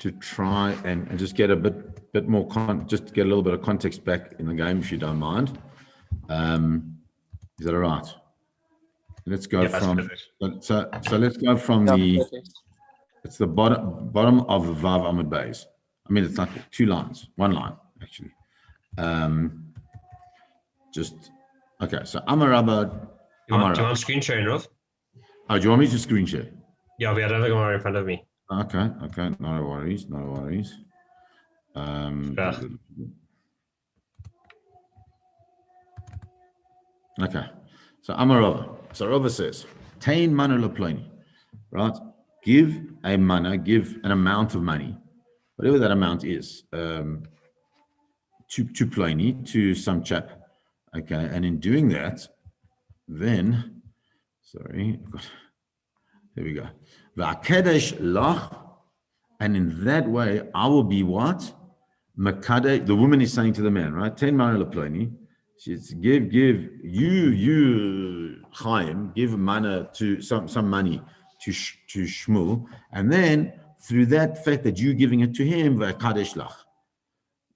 to try and just get a bit more just get a little bit of context back in the game, if you don't mind. Is that all right? Let's go from so let's go from it's the bottom of the Vav Amud Beis. I mean, it's like 2 lines, 1 line actually. Okay. So Amar Rabba. Do you want screen sharing, Rolf? Oh, do you want me to screen share? Yeah, we have a Gemara in front of me. Okay, no worries. Okay, so Amar Rava. So Rava says, Tain mana leploni, right? Give an amount of money, whatever that amount is, to ploni, to some chap. Okay, and in doing that, then, there we go. V'akedesh lach, and in that way, I will be what? Makade, the woman is saying to the man, right? Ten mana leploni. She's give you Chaim, give mana to some money to Shmuel, and then through that fact that you giving it to him, v'akadesh lach,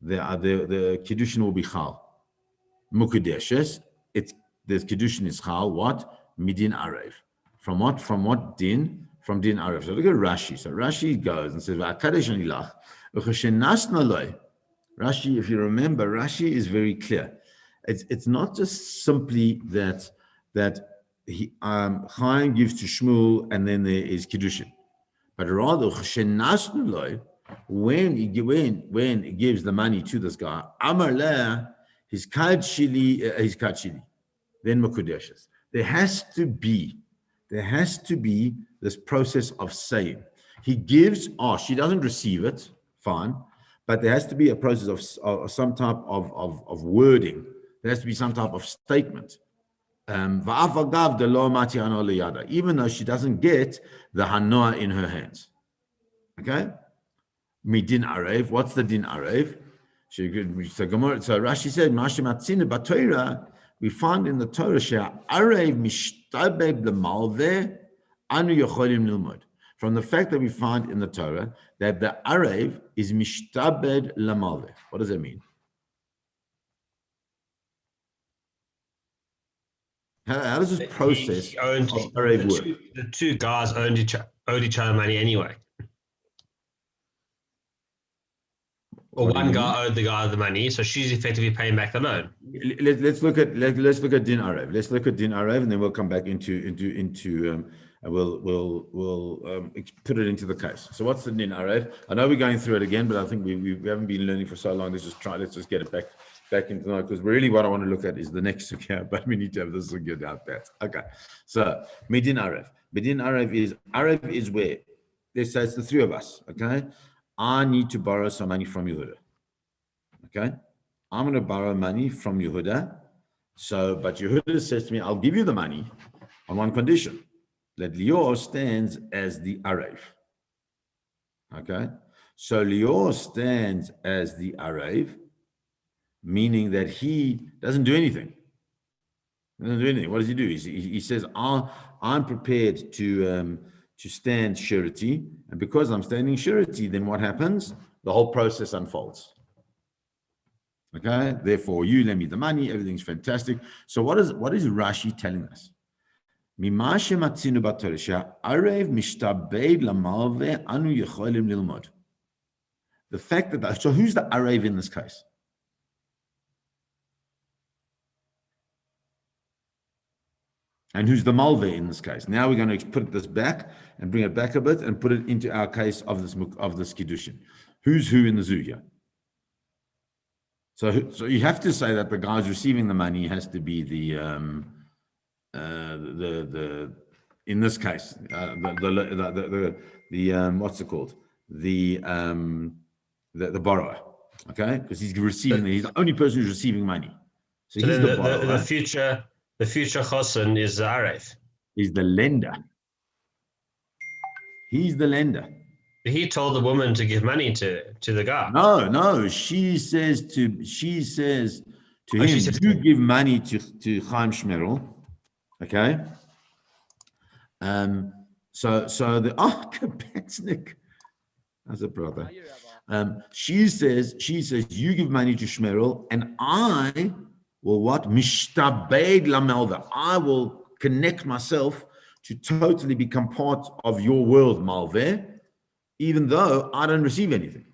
the kiddushin will be chal. Mukudeshes, the kiddushin is chal. What? Midin arev. From what din? From din arev. So look at Rashi. So Rashi goes and says v'akadesh lach v'cheshenasna loy. Rashi, if you remember, Rashi is very clear. It's not just simply that he Chaim gives to Shmuel and then there is kiddushin, but rather when he gives the money to this guy, Amar leh, his kad shili, then makudeshes. There has to be this process of saying. He gives, she doesn't receive it, fine, but there has to be a process of some type of wording. There has to be some type of statement. Even though she doesn't get the hanoah in her hands. Okay? Midin arev. What's the din arev? So Rashi said, we find in the Torah, from the fact that we find in the Torah that the arev is mishtabed lamalveh. What does that mean? How does this process of arev work? The two guys owed each other money anyway. Or one guy owed the guy the money, so she's effectively paying back the loan. Let's look at din arev. Let's look at din arev, and then we'll come back into we'll put it into the case. So what's the din arev? I know we're going through it again, but I think we haven't been learning for so long. Let's just get it back into the, because really what I want to look at is the next sugya, but we need to have this sugya down pat. Okay, so midin arev. Midin arev is where, let's say it's the 3 of us. Okay, I need to borrow some money from Yehuda. Okay, I'm going to borrow money from Yehuda. So, but Yehuda says to me, I'll give you the money on one condition, that Lior stands as the arev. Okay, so Lior stands as the arev, meaning that he doesn't do anything. What does he do? He says, I'm prepared to stand surety, and because I'm standing surety, then what happens? The whole process unfolds. Okay, therefore you lend me the money, everything's fantastic. So what is Rashi telling us? The fact that, so who's the arev in this case? And who's the malveh in this case? Now we're going to put this back and bring it back a bit and put it into our case of this kiddushin. Who's who in the zoo here? So you have to say that the guy who's receiving the money has to be the in this case what's it called, the borrower, okay, because he's receiving. He's the only person who's receiving money. So he's the borrower. The future chosen is the arev. He's the lender. He's the lender. He told the woman to give money to the guy. No. She says to him, you give money to Chaim Shmerel. Okay. So the Kapatznik. As a brother. She says, you give money to Shmerel, and I will what? Mishtabed lamelva. I will connect myself to totally become part of your world, Malveh, even though I don't receive anything.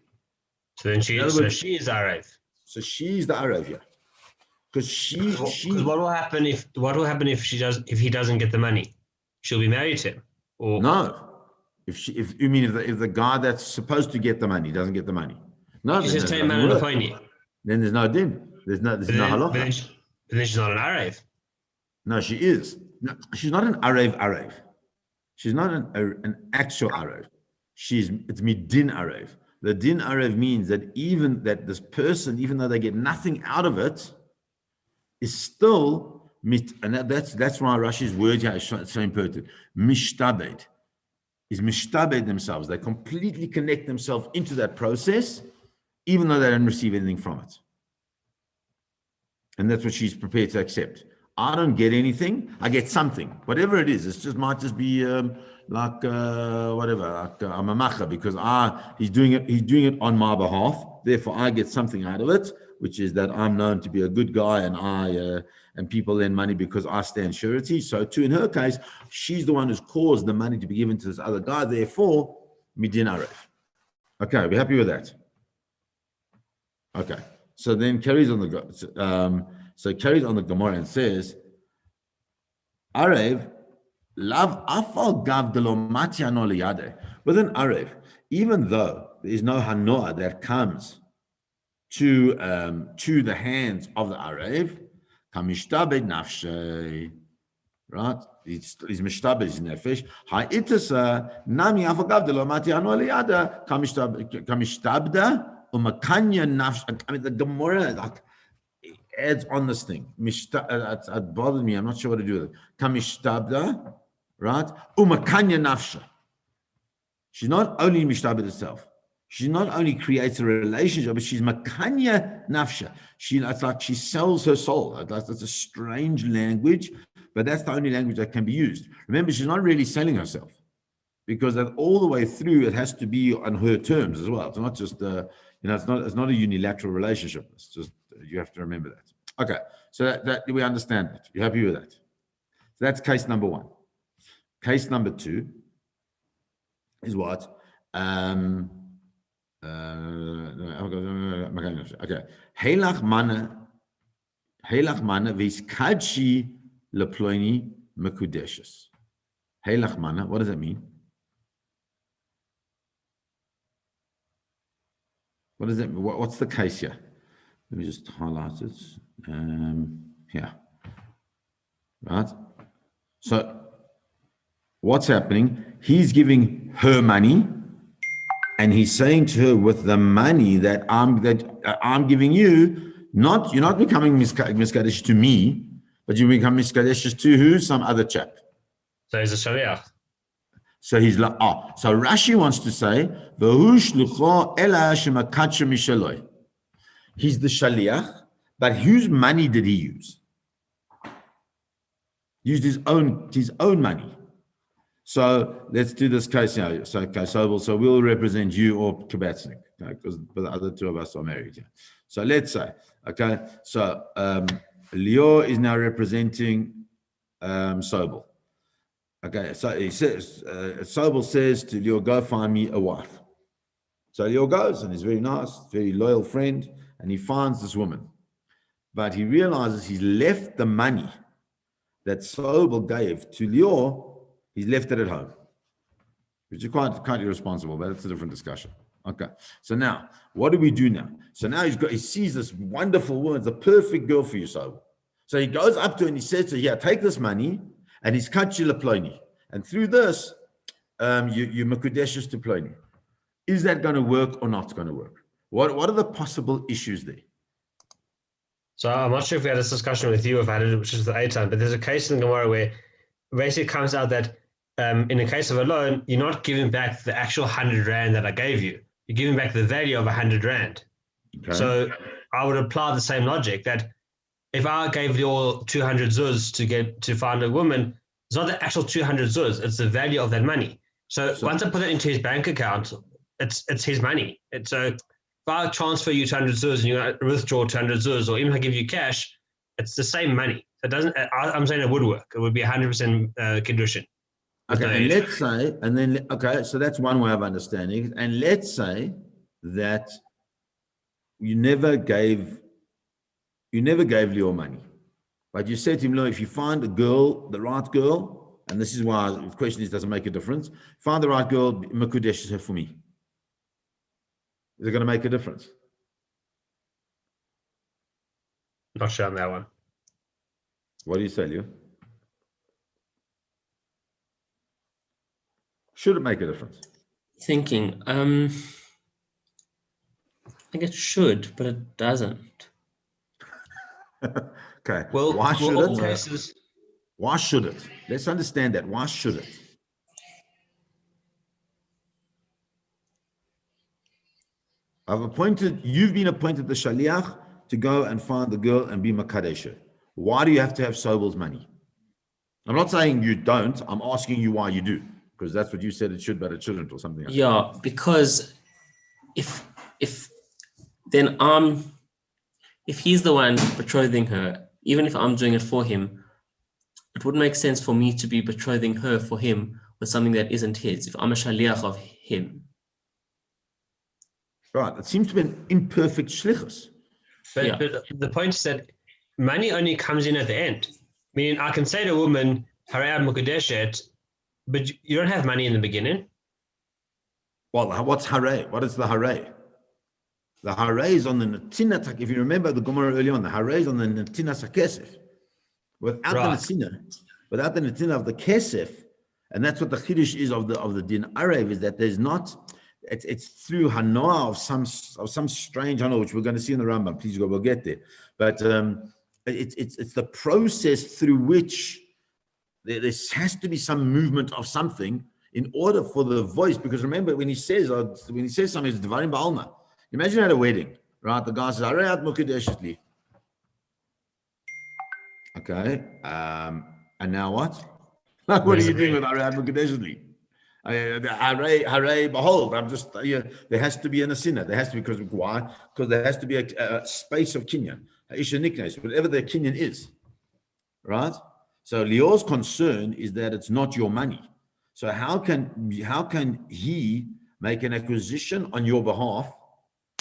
So then she is Arav. So she's the Arav, yeah. Because what will happen if he doesn't get the money? She'll be married to him. Or no. If the guy that's supposed to get the money doesn't get the money. No, she's just paying man on the pony. Then there's no din. There's no halacha. But then she's not an Arav. No, she is. No, she's not an Arav. She's not an actual Arav. It's midin Arav. The din Arav means that even that this person, even though they get nothing out of it, is still and that's why Rashi's word here is so important. Mishtabed is mishtabed themselves. They completely connect themselves into that process, even though they don't receive anything from it. And that's what she's prepared to accept. I don't get anything. I get something, whatever it is. It might just be whatever. Like I'm a macha because he's doing it on my behalf. Therefore, I get something out of it, which is that I'm known to be a good guy, and people lend money because I stand surety. So too, in her case, she's the one who's caused the money to be given to this other guy. Therefore, midin aref. Okay, we're happy with that. Okay, so then carries on the Gemara and says, Arev, lav afal gav delo matiano liyade. With an Arev, even though there is no hanoah that comes to the hands of the Arev, kamishtabed nafshe, right? He's mishtabed his nefesh. Ha'itasa nami afal gav delo matiano liyade kamishtabda. I mean, the Gemara adds on this thing. It bothered me. I'm not sure what to do with it. Kamishtabda, right? Umakanya nafsha. She's not only mishtabda itself. She not only creates a relationship, but she's makanya nafsha. It's like she sells her soul. That's a strange language, but that's the only language that can be used. Remember, she's not really selling herself, because that all the way through, it has to be on her terms as well. It's not just it's not a unilateral relationship. It's just, you have to remember that. Okay, so that we understand that. You happy with that? So that's case number one. Case number two is what? Okay. Heilach mana v'iskadshi leploini mekudeshes. Heilach mana, what does that mean? What does that mean? What's the case here? Let me just highlight it. Here. Right? So, what's happening? He's giving her money, and he's saying to her, with the money that I'm giving you, you're not becoming miskadesh to me, but you become miskadesh to who? Some other chap. So he's a shaliach. So he's like, so Rashi wants to say, he's the shaliach, but whose money did he use? Used his own money. So let's do this case now. So we'll represent you or Kabatsnik, okay? Because the other two of us are married here. So let's say, okay, so Lior is now representing Sobel. Okay, so he says, Sobel says to Lior, go find me a wife. So Lior goes, and he's very nice, very loyal friend, and he finds this woman. But he realizes he's left the money that Sobel gave to Lior, he's left it at home, which is quite irresponsible, but it's a different discussion. Okay, so now, what do we do now? So now he sees this wonderful woman, it's a perfect girl for you, Sobel. So he goes up to her and he says to her, yeah, take this money, and he's kachila ploni. And through this, you makudeshes to ploni. Is that going to work or not going to work? What are the possible issues there? So I'm not sure if we had this discussion with you, if I had it, which is the Eitan, but there's a case in the Gemara where basically it comes out that in the case of a loan, you're not giving back the actual 100 Rand that I gave you. You're giving back the value of 100 Rand. Okay. So I would apply the same logic that if I gave you all 200 zuz to find a woman, it's not the actual 200 zuz, it's the value of that money. So once I put it into his bank account, it's his money. It's so if I transfer you 200 zuz and you withdraw 200 zuz, or even if I give you cash, it's the same money. So it doesn't. I'm saying it would work. It would be 100% kiddushin. Okay, and let's say, and then okay, so that's one way of understanding it. And let's say that you never gave Leo money, but you said to him, "Look, if you find a girl, the right girl, and this is why the question is, does it make a difference? Find the right girl, Makudesh her for me. Is it going to make a difference?" Not sure on that one. What do you say, Leo? Should it make a difference? Thinking, I think it should, but it doesn't. Okay. Well, why should it? Cases, Why should it? Let's understand that. Why should it? You've been appointed the shaliach to go and find the girl and be makadesha. Why do you have to have Sobel's money? I'm not saying you don't. I'm asking you why you do, because that's what you said it should, but it shouldn't, or something. Yeah, because if then if he's the one betrothing her, even if I'm doing it for him, it wouldn't make sense for me to be betrothing her for him with something that isn't his, if I'm a shaliach of him. Right. It seems to be an imperfect shlichus. but the point is that money only comes in at the end. Meaning, I can say to a woman, "Harei mukadeshet," but you don't have money in the beginning. Well, what's harei? What is the harei? The harei is on the netina. If you remember the Gemara earlier on, the harei is on the netina sakesef. Without the netina of the kesef, and that's what the chiddush is of the din arev, is that there's not. It's through hanoah of some strange hanoah, which we're going to see in the Rambam. Please go, we'll get there. But it's the process through which there has to be some movement of something in order for the voice. Because remember, when he says something, it's divarim ba'alma. Imagine at a wedding, right? The guy says, "Arayat mukadeshli." Okay, and now what? What are you doing with Arayat mukadeshli? Hooray, behold, I'm just, there has to be an asina. There has to be, because why? Because there has to be a space of kinyan, whatever the kinyan is, right? So Leo's concern is that it's not your money. So how can he make an acquisition on your behalf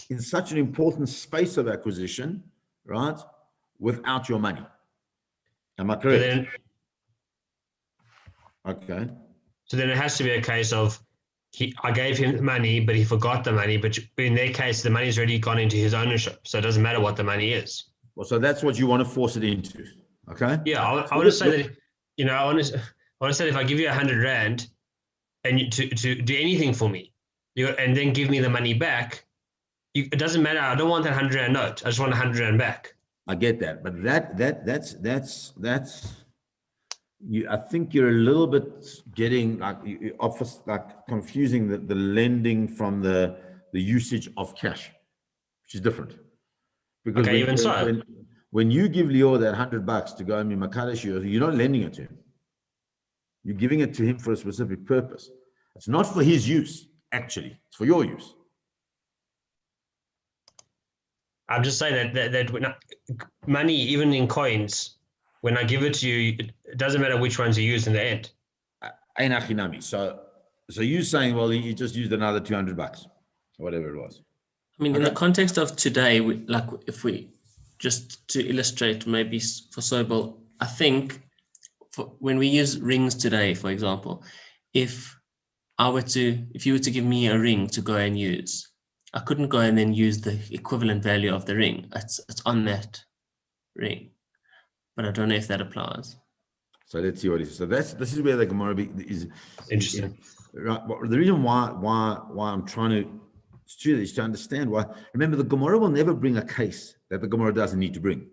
in such an important space of acquisition, right, without your money? Am I correct? Okay. So then it has to be a case of I gave him the money, but he forgot the money. But in their case, the money's already gone into his ownership. So it doesn't matter what the money is. Well, so that's what you want to force it into. Okay. Yeah, I want to say that, I want to say if I give you 100 rand and to do anything for me, and then give me the money back, it doesn't matter. I don't want that 100 rand note. I just want 100 rand back. I get that, but that's. I think you're a little bit getting confusing the lending from the usage of cash, which is different. Because when you give Leo that $100 to go and be Makadesh, you're not lending it to him. You're giving it to him for a specific purpose. It's not for his use, actually. It's for your use. I'm just saying that when money, even in coins, when I give it to you, it doesn't matter which ones you use in the end. So you're saying, well, you just used another $200, or whatever it was. I mean, in the context of today, if we just to illustrate, maybe for Sobel, I think when we use rings today, for example, if you were to give me a ring to go and use, I couldn't go and then use the equivalent value of the ring. It's on that ring. But I don't know if that applies. So let's see what it is. So this is where the Gemara is interesting. Right. The reason why I'm trying to do this is to understand why. Remember, the Gemara will never bring a case that the Gemara doesn't need to bring.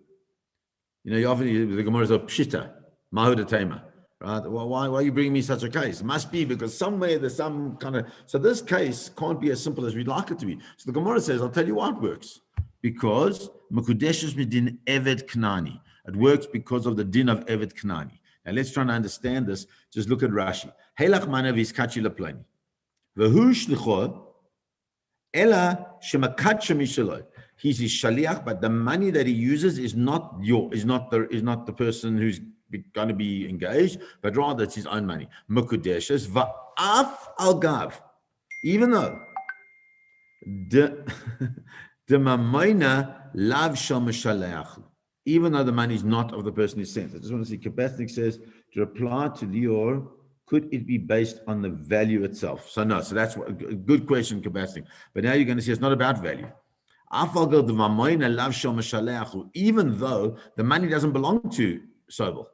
You often the Gemara is a pshita, mahudatema, right? Well, why are you bringing me such a case? It must be because somewhere there's some kind of. So this case can't be as simple as we'd like it to be. So the Gemara says, I'll tell you why it works. Because mekudeshes midin eved knani. It works because of the din of Evet Knani. Now let's try and understand this. Just look at Rashi. Helach manav is kachi laplani. V'hu shlicho Ella shemakatsha mishaloi. He's his shaliach, but the money that he uses is not the person who's going to be engaged, but rather it's his own money. Mukudeshes va'af al gav. Even though the mamoina lav shel mishaleach, even though the money is not of the person who sent. I just want to see. Kabbathnik says to reply to Lior, could it be based on the value itself? So no. So that's a good question, Kabbathnik. But now you're going to see it's not about value. Even though the money doesn't belong to Sobel.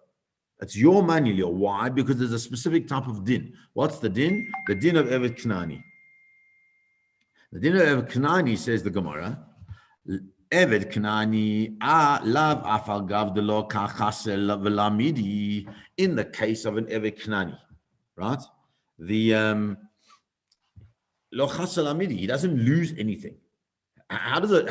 It's your money, Lior. Why? Because there's a specific type of din. What's the din? The din of Evet Knani. The din of Evet Knani, says the Gemara, Evet Knani lav afal gav de lo kachasel velamidi. In the case of an Evet Knani, right? The lo chasel amidi, he doesn't lose anything. How does an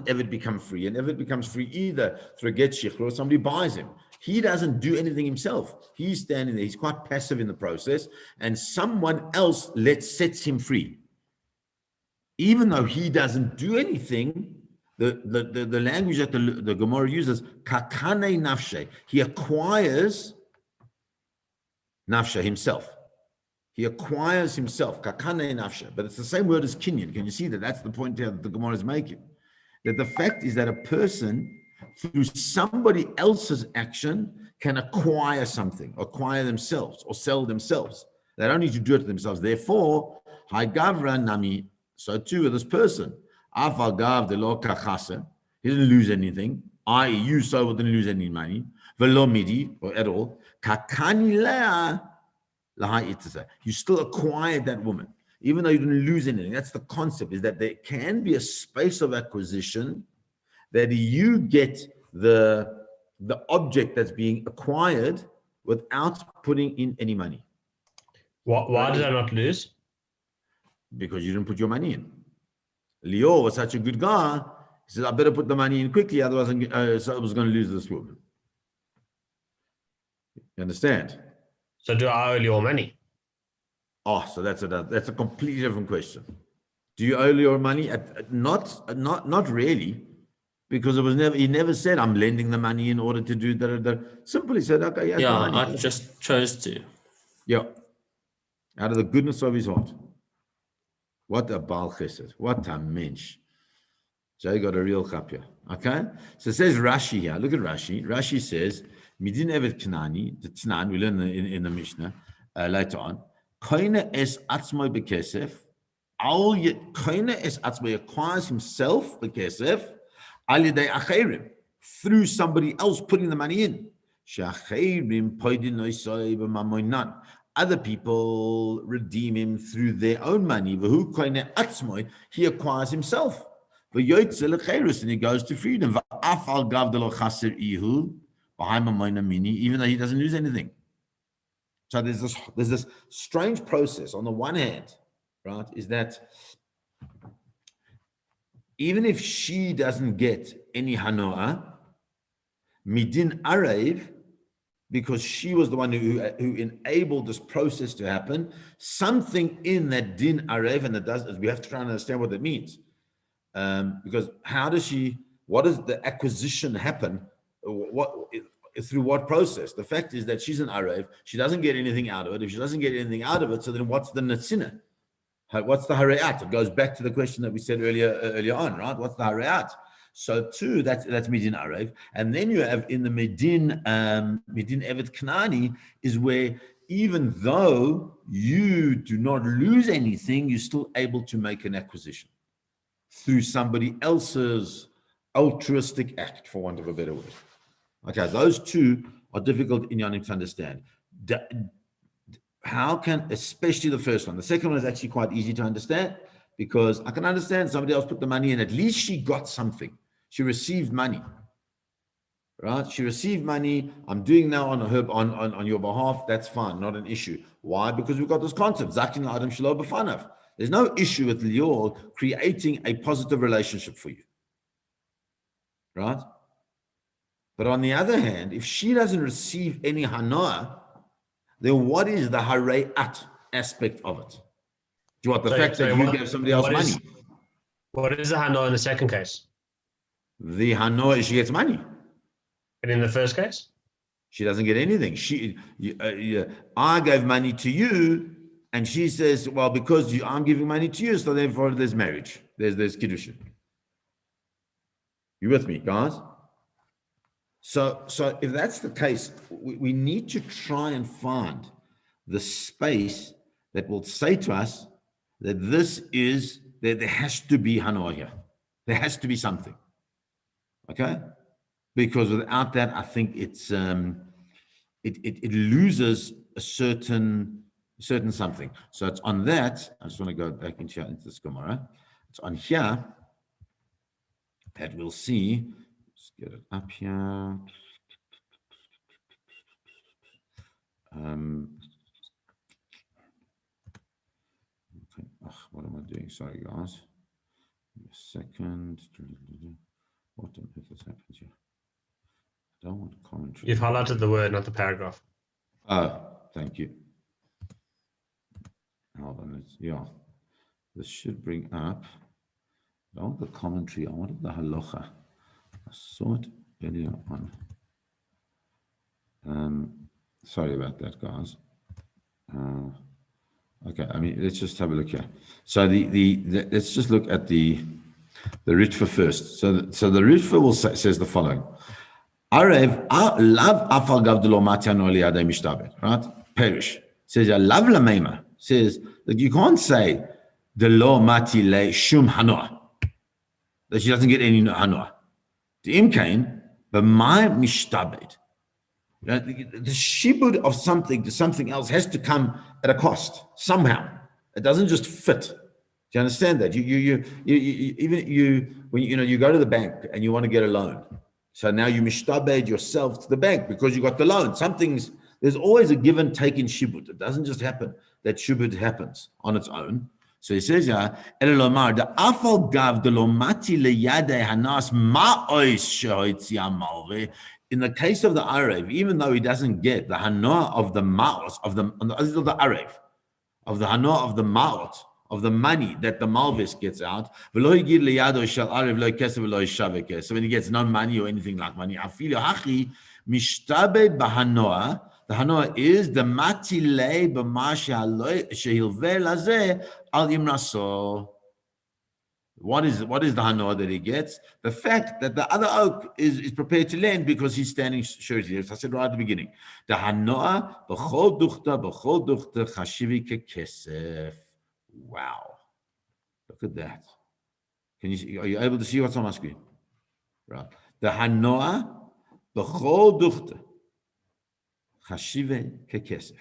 Evet become free? An Evet becomes free either through a get shikhr or somebody buys him. He doesn't do anything himself. He's standing there. He's quite passive in the process, and someone else sets him free. Even though he doesn't do anything, the language that the Gemara uses, kakane nafshe, he acquires nafshe himself. He acquires himself, kakane nafshe. But it's the same word as kinyan. Can you see that? That's the point here that the Gemara is making. That the fact is that a person, through somebody else's action, can acquire something, acquire themselves, or sell themselves. They don't need to do it themselves. Therefore, Haigavra Nami, so too with this person, Afagav de lo kachase, he didn't lose anything, i.e., you so didn't lose any money, velo midi, or at all, kakani lea lahai itza. You still acquired that woman, even though you didn't lose anything. That's the concept, is that there can be a space of acquisition that you get the object that's being acquired without putting in any money. Why did I not lose? Because you didn't put your money in. Leo was such a good guy. He said, I better put the money in quickly, otherwise I was going to lose this woman. You understand? So do I owe Leo money? Oh, so that's a completely different question. Do you owe Leo money? Not really. Because he never said, I'm lending the money in order to do that. Simply said, okay, yes, yeah, money. I just chose to. Yeah. Out of the goodness of his heart. What a Baal Chesed. What a mensch. Jay got a real chapia. Okay? So it says Rashi here. Look at Rashi. Rashi says, Midin Evet Knani, the Tnan, we learn in the Mishnah later on. Koine es atzmoi bekesef. Koine es atzmoi acquires himself bekesef. Through somebody else putting the money in. Other people redeem him through their own money. He acquires himself. And he goes to freedom. Even though he doesn't lose anything. So there's this strange process. On the one hand, right, is that even if she doesn't get any hanoah, midin arev, because she was the one who enabled this process to happen, something in that din arev, and we have to try and understand what that means. Because what does the acquisition happen? Through what process? The fact is that she's an arev, she doesn't get anything out of it. If she doesn't get anything out of it, so then what's the natsina? What's the harayat? It goes back to the question that we said earlier on, right? What's the harayat? So too, that's midin arev, and then you have in the midin evet knani is where even though you do not lose anything, you're still able to make an acquisition through somebody else's altruistic act, for want of a better word. Okay, those two are difficult in Yanim to understand. How can, especially the first one, the second one is actually quite easy to understand, because I can understand somebody else put the money in, at least she got something. She received money, right? She received money. I'm doing now on your behalf. That's fine, not an issue. Why? Because we've got this concept, Zakin Adam Shelo B'fanav. There's no issue with Lior creating a positive relationship for you, right? But on the other hand, if she doesn't receive any hanoah, then what is the harayat aspect of it? Do you want the fact that you gave somebody else money? What is the hanoah in the second case? The hanoah is she gets money. And in the first case? She doesn't get anything. I gave money to you, and she says, well, because I'm giving money to you, so therefore there's marriage. There's kiddushin. You with me, guys? So if that's the case, we need to try and find the space that will say to us that there has to be hanoah here. There has to be something. Okay? Because without that, I think it loses a certain something. So it's on that. I just want to go back into this Gemara. It's on here that we'll see. Let's get it up here. Okay. What am I doing? Sorry, guys. A second. What on earth has happened here? I don't want commentary. You've highlighted the word, not the paragraph. Oh, thank you. Hold on. This should bring up. I don't want the commentary. I wanted the halacha. I saw it earlier on. Sorry about that, guys. Okay, I mean, let's just have a look here. So let's just look at the Ritva first. So the Ritva says the following. Arev lav afal gav de lo matiano liadei mishtabed, right? Perish says lav lameima says that you can't say de lo mati le shum hanoah, that she doesn't get any hanoah. The imkain b'may mishtabed. The shibud of something to something else has to come at a cost somehow. It doesn't just fit. Do you understand that? You when you go to the bank and you want to get a loan. So now you mishtabed yourself to the bank because you got the loan. There's always a give and take in shibud. It doesn't just happen that shibud happens on its own. So he says, the afal gav de lo mati leyadei hanas ma'ois shehoitzi amalve. In the case of the Arev, even though he doesn't get the hanoah of the ma'os, of the Arev, of the hanoah of the ma'ot, of the money that the malvis gets out, so when he gets no money or anything like money, the hanoah is the matile al imraso. What is the hanoah that he gets? The fact that the other oak is prepared to lend because he's standing surety. As I said right at the beginning, the hanoah b'chol duchta chashivi kekesef. Wow, look at that. Are you able to see what's on my screen? Right. The hanoah b'chol duchta chashivi kekesef.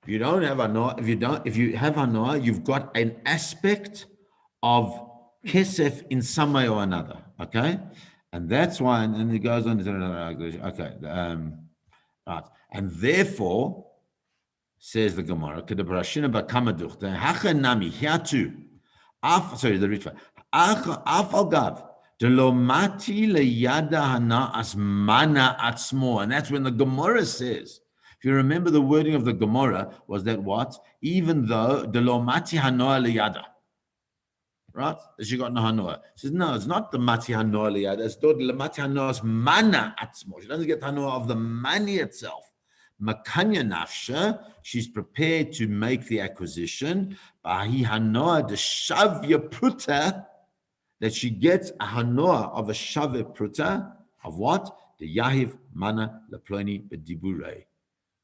If you don't have hanoah, if you have hanoah, you've got an aspect of kesef in some way or another, okay? And that's why, and it goes on, okay, right. And therefore, says the Gemara, here too, sorry, the Ritva, and that's when the Gemara says, if you remember the wording of the Gemara was that what? Even though the lo mati hanoah liyada, right? She got no hanoah. She says, no, it's not the mati hanoah liyada. It's the mati hanoah's mana atzmo. She doesn't get hanoah of the money itself. Makanya nafsha, she's prepared to make the acquisition. Bahi hanoah de shavya pruta, that she gets a hanoah of a shavya pruta of what? The yahiv mana leploni bedibure.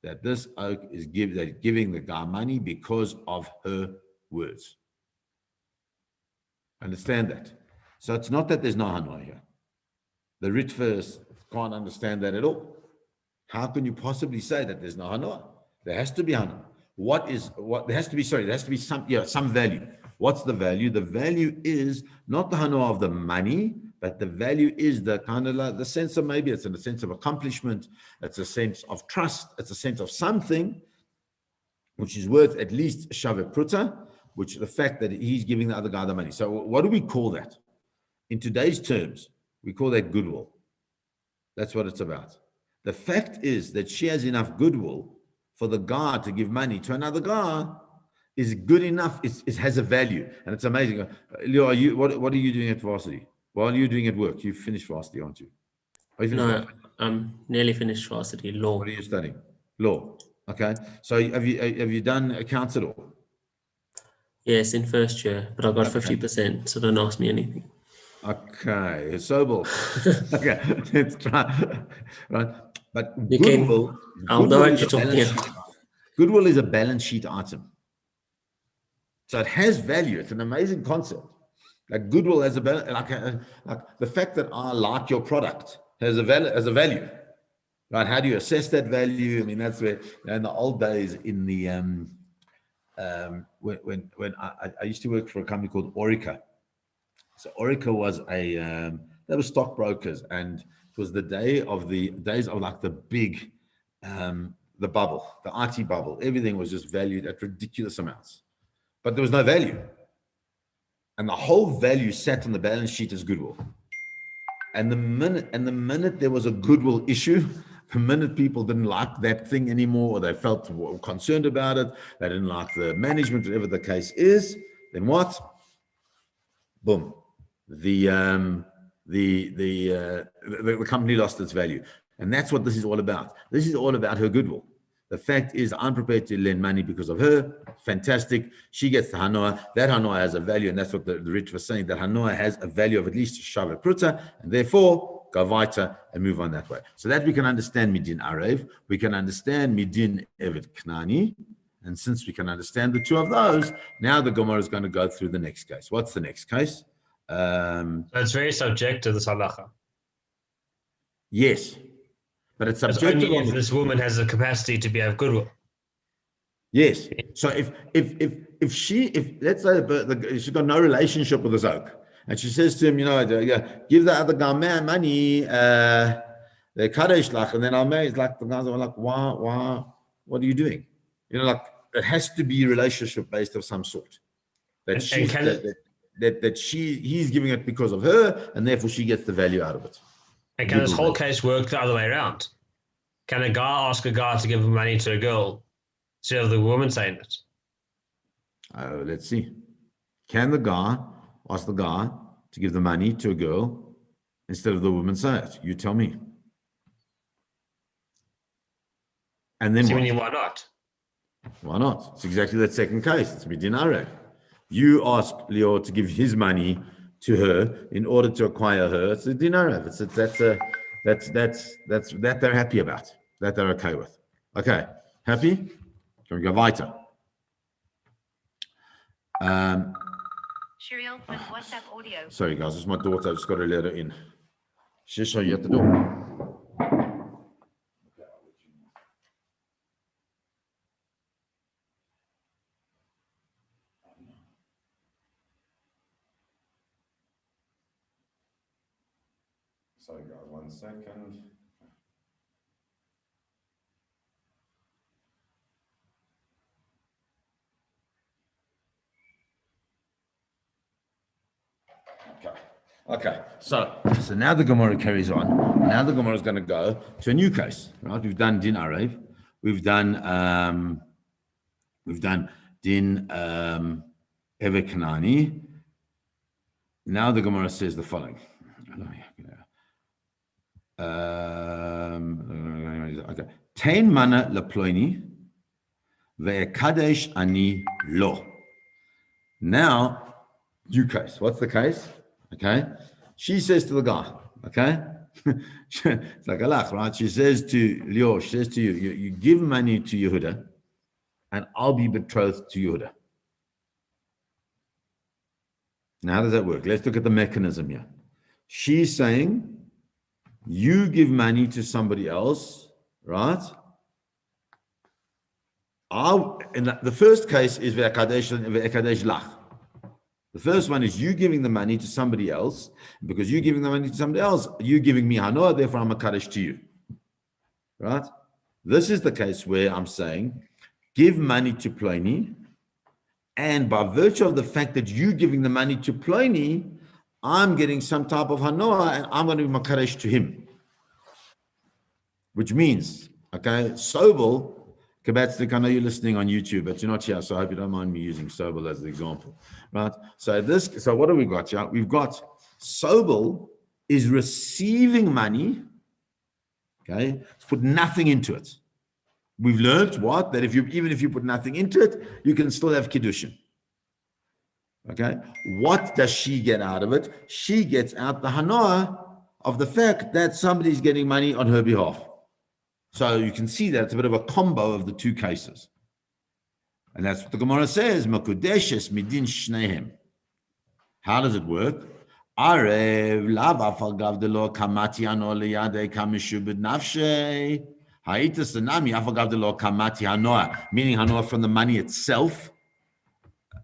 That this oak is giving the guy money because of her words. Understand that? So it's not that there's no hanoah here. The Ritva can't understand that at all. How can you possibly say that there's no hanoah? There has to be hanoah. There has to be some value. What's the value? The value is not the hanoah of the money, but the value is the kind of like the sense of, maybe it's in a sense of accomplishment, it's a sense of trust, it's a sense of something which is worth at least shaveh pruta, which the fact that he's giving the other guy the money. So what do we call that? In today's terms, we call that goodwill. That's what it's about. The fact is that she has enough goodwill for the guy to give money to another guy is good enough. It has a value, and it's amazing. Leo, what are you doing at varsity? While you're doing at work, you finished varsity, aren't you? Are you finished No, varsity? I'm nearly finished varsity law. What are you studying? Law. Okay. So have you done accounts at all? Yes, in first year, but I got 50%, so don't ask me anything. Okay, Sobel. Okay, let's try. Right, but You can, I'll know what you're talking about. Goodwill is a balance sheet item, so it has value. It's an amazing concept. Like goodwill has a like the fact that I like your product has a value. Right? How do you assess that value? I mean, that's where in the old days, in the when I used to work for a company called Orica. So Orica was they were stockbrokers, and it was the days of like the big, the bubble, the IT bubble. Everything was just valued at ridiculous amounts, but there was no value, and the whole value sat on the balance sheet as goodwill. And the minute there was a goodwill issue, the minute people didn't like that thing anymore, or they felt concerned about it, they didn't like the management, whatever the case is, then what? Boom. The company lost its value. And that's what this is all about. This is all about her goodwill. The fact is, I'm prepared to lend money because of her. Fantastic. She gets the hanoah. That hanoah has a value, and that's what the rich was saying, that hanoah has a value of at least shava pruta, and therefore go weiter and move on that way. So that we can understand midin arev, we can understand midin evet knani, and since we can understand the two of those, now the Gemara is going to go through the next case. What's the next case? So it's very subjective, this halacha. Yes, but it's It's subjective. only if this woman has the capacity to be of goodwill. Yes. So if let's say she's got no relationship with the Zog, and she says to him, give the other guy money, the kadesh lach, and then I'll marry. It's like the guys are like, why, what are you doing? Like it has to be relationship based of some sort. He's giving it because of her, and therefore she gets the value out of it. And can this whole case work the other way around? Can a guy ask a guy to give money to a girl instead of the woman saying it? Let's see. Can the guy ask the guy to give the money to a girl instead of the woman say it? You tell me. And then why not? Why not? It's exactly that second case. It's midin arev. You ask Leo to give his money to her in order to acquire her. It's a din arev. That's that they're happy about. That they're okay with. Okay, happy? Can we go weiter? Shiriel with WhatsApp audio. Sorry guys, it's my daughter. I've just got to let her in. Shisha, you at the door. Sorry guys, 1 second. Okay. So now the Gemara carries on. Now the Gemara is going to go to a new case, right? We've done din arev. We've done din evekanani. Now the Gemara says the following. Okay. Tain mana leploini ve'ekadesh ani lo. Now, new case. What's the case? Okay. She says to the guy, okay? It's like Allah, right? She says to Leo, she says to you, you give money to Yehuda and I'll be betrothed to Yehuda. Now, how does that work? Let's look at the mechanism here. She's saying, you give money to somebody else, right? The first case is ve'ekadesh lach. The first one is you giving the money to somebody else. Because you giving the money to somebody else, you giving me hanoah, therefore I'm a kaddish to you. Right? This is the case where I'm saying, give money to Pliny, and by virtue of the fact that you giving the money to Pliny, I'm getting some type of hanoah, and I'm going to be my kaddish to him. Which means, okay, Sobel Kabatsnik, I know you're listening on YouTube, but you're not here, so I hope you don't mind me using Sobel as the example, right? So what have we got here? We've got Sobel is receiving money, okay? Put nothing into it. We've learned what? That even if you put nothing into it, you can still have kiddushin. Okay? What does she get out of it? She gets out the hanoah of the fact that somebody's getting money on her behalf. So you can see that it's a bit of a combo of the two cases. And that's what the Gemara says, Makudeshes midin shnehem. How does it work? Arev lava falgavdelo kamati ano liyade kamishubid nafshe. Haitas the nami afagavdelo kamati hanoah, meaning hanoah from the money itself.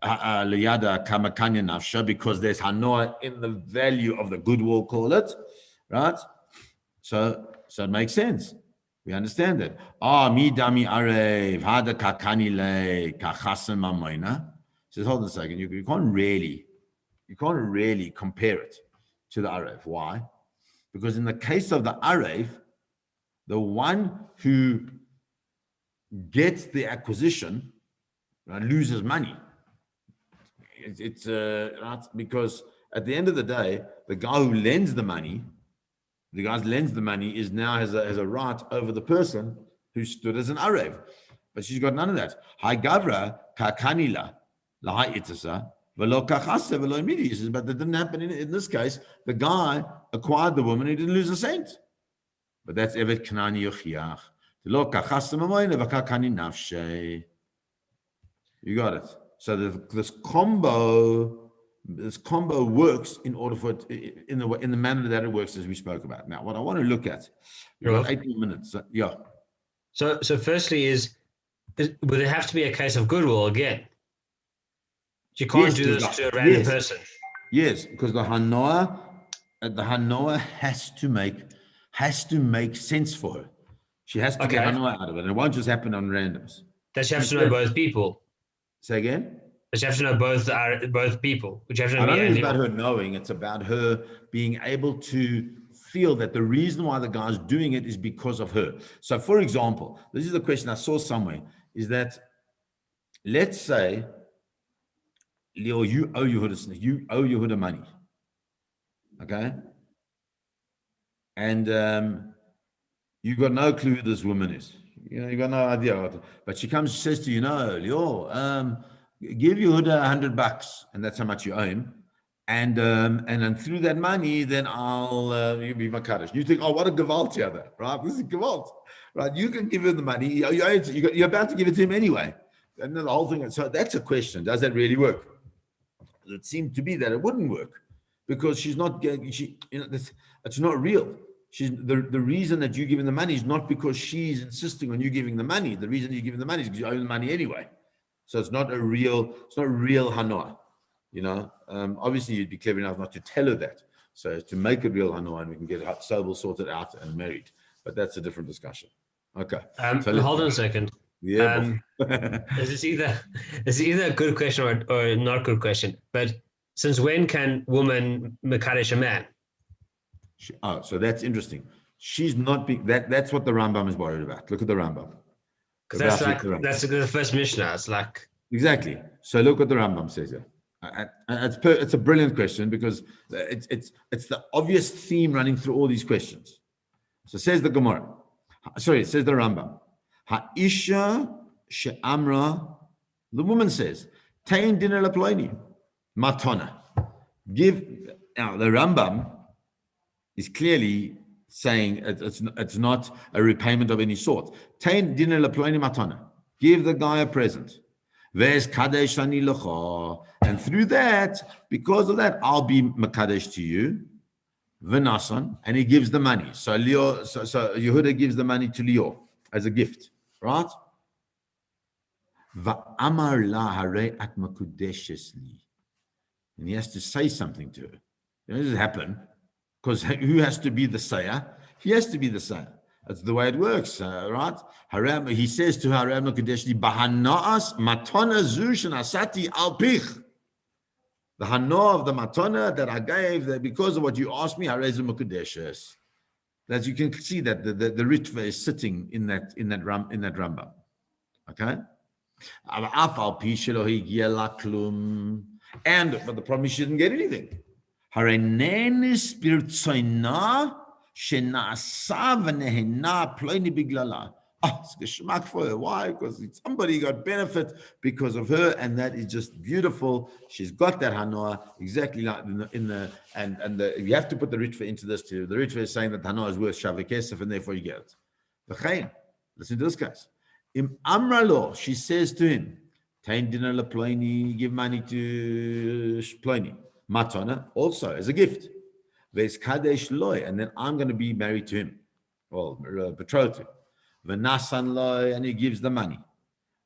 Liyada kamakanya nafsha, because there's hanoah in the value of the good, we'll call it, right? So it makes sense. We understand it. Mi dami arev hada kakani le kachasem mamoina. Says, hold on a second. You can't really compare it to the arev. Why? Because in the case of the arev, the one who gets the acquisition, right, loses money. It's right, because at the end of the day, the guy who lends the money, is now has a right over the person who stood as an arev, but she's got none of that. Hai gavra kakanila lahai itasa velo kachase velo imidi. He says, but that didn't happen in this case. The guy acquired the woman; he didn't lose a cent. But that's evet kanani yochiach. Velo kachase mamoyne v'kakani nafshe. You got it. So this combo works in order for it in the manner that it works, as we spoke about. Now, what I want to look at, we've got 18 minutes. So firstly, would it have to be a case of goodwill again? You can't do this to a random person. Yes, because the hanoah has to make sense for her. She has to get hanoah out of it, and it won't just happen on randoms. Does she have to know both people? Say again? Does she have to know both people? Which have to know I don't think it's about her knowing. It's about her being able to feel that the reason why the guy's doing it is because of her. So, for example, this is the question I saw somewhere, is that, let's say, Leo, you owe Yehuda money. Okay? And you got no clue who this woman is. You got no idea. But she comes, she says to you, Leo, give Yehuda $100, and that's how much you owe him. And then through that money, then I'll be my kaddish. You think, what a gewalt here, right? This is gewalt, right? You can give him the money. You're about to give it to him anyway. And then the whole thing. So that's a question. Does that really work? It seemed to be that it wouldn't work, because she's not getting. It's not real. The reason that you're giving the money is not because she's insisting on you giving the money. The reason you're giving the money is because you owe the money anyway. So it's not real hanoah. Obviously you'd be clever enough not to tell her that. So to make it real hanoah, and we can get Sobel sorted out and married. But that's a different discussion. Okay. So hold on a second. Yeah. It's either a good question or not a good question. But since when can woman mekadesh a man? So that's interesting. She's not being that's what the Rambam is worried about. Look at the Rambam. That's the first Mishnah. It's like exactly. So look what the Rambam says here. It's a brilliant question, because it's the obvious theme running through all these questions. So says the Gemara. Sorry, says the Rambam. Ha'isha she'amra. The woman says, "Tain dinner laploini matona." Now the Rambam is clearly saying it's not a repayment of any sort. Tain dinner laploini matona. Give the guy a present. Ve'es kadesh ani lecha. And through that, because of that, I'll be makadesh to you. V'nasan, and he gives the money. So Yehuda gives the money to Leo as a gift, right? Va'amar la harei at makudeshes li. And he has to say something to her. It doesn't happen, because who has to be the sayer? He has to be the sayer. That's the way it works, right? He says to her, "Bahanaas matona zu shenasati al pich." The hana of the matona that I gave, that because of what you asked me, harei zu makudeshes. That you can see that the ritva is sitting in that Rambam. Okay? But the problem is she didn't get anything. It's geschmack for her. Why? Because somebody got benefit because of her, and that is just beautiful. She's got that hanoah exactly like you have to put the ritva into this too. The ritva is saying that hanoah is worth shaveh kesef, and therefore you get it. Listen to this case. Im amra lo, she says to him, "Tain dinner la ploni, give money to ploni, matana also as a gift. Ves kadesh loy, and then I'm going to be married to him, well, betrothed to him. V'nasan loy, and he gives the money.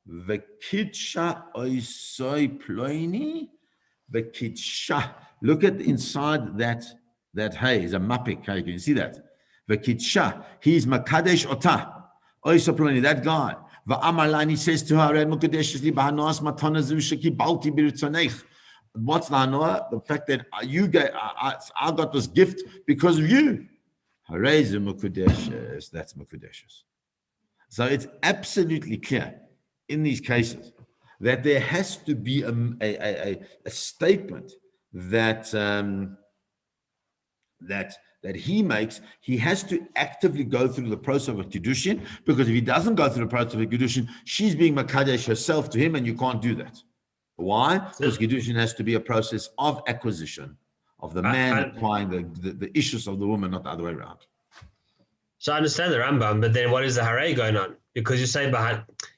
V'kidsha oisoi ploni, v'kidsha. Look at inside that hay is a mapik. Can you see that? V'kidsha, he's makadesh otah. Oisoi ploni, that guy. V'amarlani says to her, what's the hanoah? The fact that I got this gift because of you. That's mukudeshes. So it's absolutely clear in these cases that there has to be a statement that that he makes. He has to actively go through the process of a kiddushin, because if he doesn't go through the process of a kiddushin, she's being makadesh herself to him, and you can't do that. Why? Because kiddushin has to be a process of acquisition, of the man acquiring the issues of the woman, not the other way around. So I understand the Rambam, but then what is the Haray going on? Because you say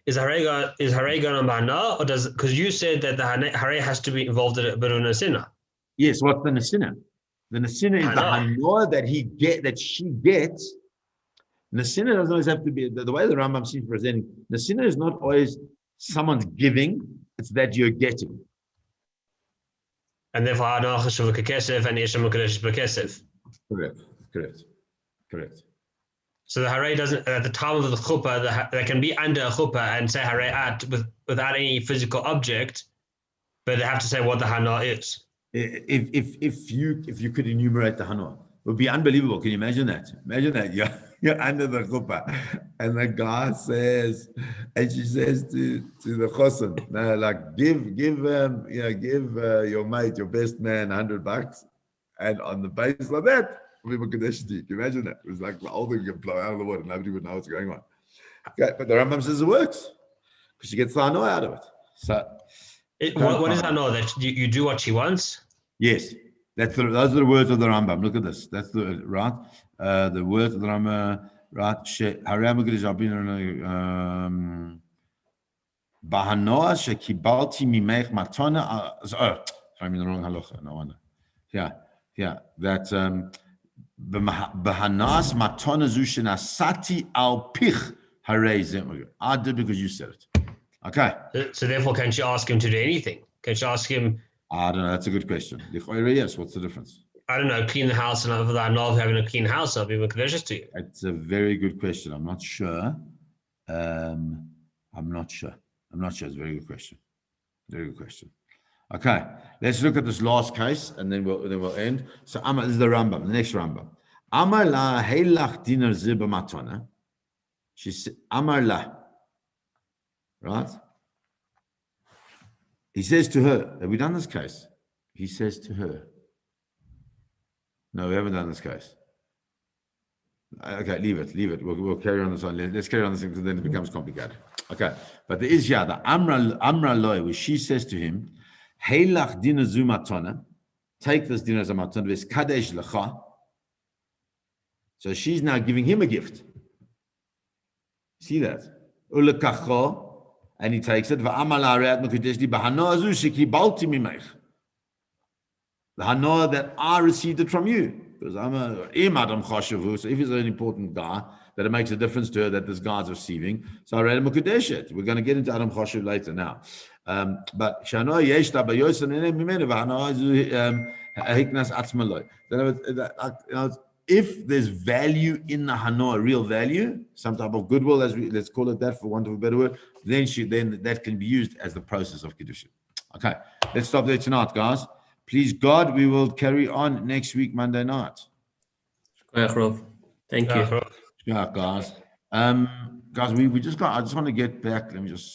is Haray going on Bahana, or because you said that the Haray has to be involved in a bit of a Nasina? Yes, what's the Nasina? The Nasina is the Hanoah that she gets. Nasina doesn't always have to be, the way the Rambam seems presenting, Nasina is not always someone's giving, it's that you're getting. And therefore, Hanoah Cheshuv Kesef and Isha Mukadesh Bekesef. Correct. So the Haray doesn't, at the time of the chuppah, they can be under a chuppah and say Haray at without any physical object, but they have to say what the Hanoah is. If you could enumerate the hanoah, it would be unbelievable. Can you imagine that? Imagine that you're under the chuppah, and the guy says, and she says to the chosen, no, like give your mate, your best man, $100, and on the basis of that, we were Kadesh. Can you imagine that? It was like the whole thing would blow out of the water. Nobody would know what's going on. Okay, but the Rambam says it works because she gets the hanoah out of it. So. What is hanoah? That you do what she wants? Yes, those are the words of the Rambam. Look at this. That's the right. The words of the Rambam. Right. Bahanoah shekibalti mimech matona. Sorry, I'm in the wrong halacha. No wonder. Yeah. That bahanas matona zushina sati al pich harei. I did because you said it. Okay. So therefore, can she ask him to do anything? Can she ask him? I don't know. That's a good question. Yes. What's the difference? I don't know. Clean the house, and for that, not having a clean house, I'll be mekadesh to you. It's a very good question. I'm not sure. It's a very good question. Very good question. Okay. Let's look at this last case, and then we'll end. So this is the Rambam. The next Rambam. Amar la heilach dinar ziba matana. She said, Amar la. Right? He says to her, have we done this case? He says to her, no, we haven't done this case. Okay, leave it. We'll carry on this on. Let's carry on this because then it becomes complicated. Okay, but there is the Amra Loi, where she says to him, Heilach dina zu matana, take this dinner as a matana, ves kadesh lecha. So she's now giving him a gift. See that? Ulekacho. And he takes it. The hanoah that I received it from you. Because I'm a Adam Choshevu. So if he's an important guy, that it makes a difference to her that this guy's receiving. So I read him a Kudeshet. We're going to get into Adam Choshev later now. But Shanoah yesh da bayosan ene mimene v'hanoah hiknas atzmaloi. If there's value in the hanoah, real value, some type of goodwill, let's call it that for want of a better word, then that can be used as the process of kiddushin. Okay, let's stop there tonight, guys. Please God, we will carry on next week, Monday night. Thank you. Yeah, guys. Guys, I just want to get back. Let me just